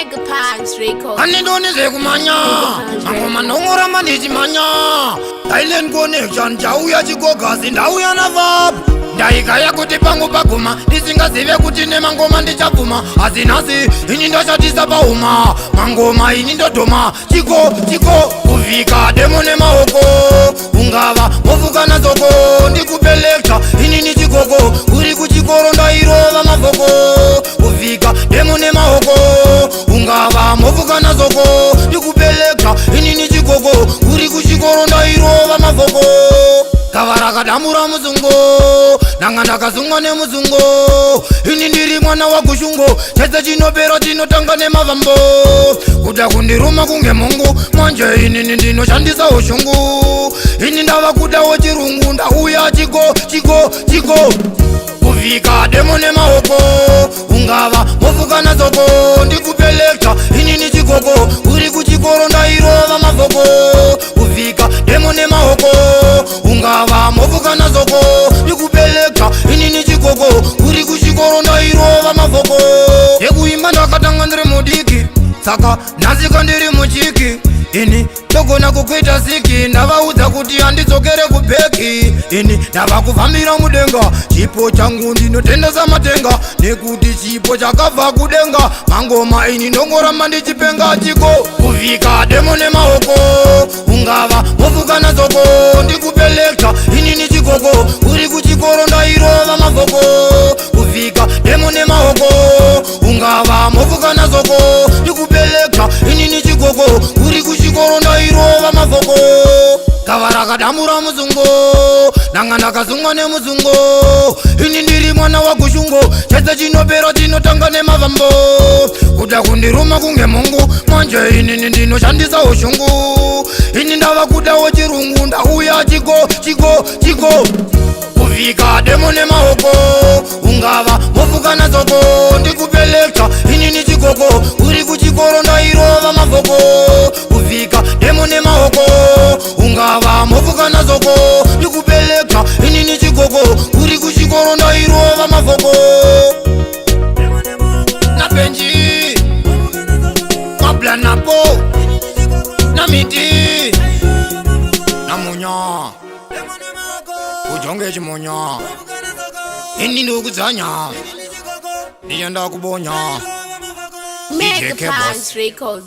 Mega Punch Records. Anidonize kumanya Mangoma nongora maniji manya Thailand connection Jauya chikogazi ndauya na vapu Ndaikaya kuti pangu paguma Ndisingazive kuti nemangoma ndichabvuma Azinasi ini ndoshatisa pauma Mangoma ini ndodhoma Chiko kuvika demo nemaoko Ungava movuka nazoko Ndikupeleka ini ni chikoko Kuri kuchikoro ndairova mavoko Kuvika demo nemaoko Ungava movuka nazoko Ndikupeleka ini ni chikoko Kuri kuchikoro ndairova mavoko Kavara kadamura muzungo Nanga ndakazungwa nemuzungo Ini ndiri mwana wa kushungo Chese chinopera chinotanga nemavambo Kuda kundiruma kunge mungu Manje ini ndinoshandisa ushungu Ini ndava kudawo chirungu Ndauya chiko Kuvika demo nemaoko Ungava movuka nazoko Ndikupeleka ini ni chikoko Kuri kuchikoro ndairova mavoko Kuvika demo nemaoko Ungava movuka nazoko Ndikupeleka ini ni chikoko Kuri kuchikoro ndairova mavoko Yekuimba ndakatanga ndiri mudiki Saka nazika ndiri muchiki Ini togona kukwita ziki Ndavaudza kuti handidzokere kubheki Ini ndava kufambira mudenga Chipo changu ndinotendesa matenga Nekuti chipo chakabva kudenga Mangoma ini ndongoramba ndichipenga chiko Kuvika demo nemaoko Ungava movuka nazoko Ndikupeleka ini ni chikoko Kuri kuchikoro ndairova mavoko Kuvika demo nemaoko Ungava movuka nazoko Ndikupeleka ini ni chikoko Kuri kuchikoro ndairova mavoko Kavara kadamura muzungo Nanga ndakazungwa nemuzungo Ini ndiri mwana wa kushungo Chese chinopera chinotanga nemavambo Kuda kundiruma kunge mungu Manje ini ndinoshandisa ushungu Ini ndava kudawo chirungu Ndauya chiko Kuvika demo nemaoko Ungava movuka nazoko Ndikupeleka ini ni chikoko Kuri kuchikoro ndairova mavoko Kuvika demo nemaoko Ungava movuka nazoko Ndikupeleka ini ni chikoko Kuri kuchikoro ndairova mavoko Na benji Mabla napo Na miti Na munya Ujonge chimunya Ini ndukuzanya Niyenda kubonya Mega Punch Records.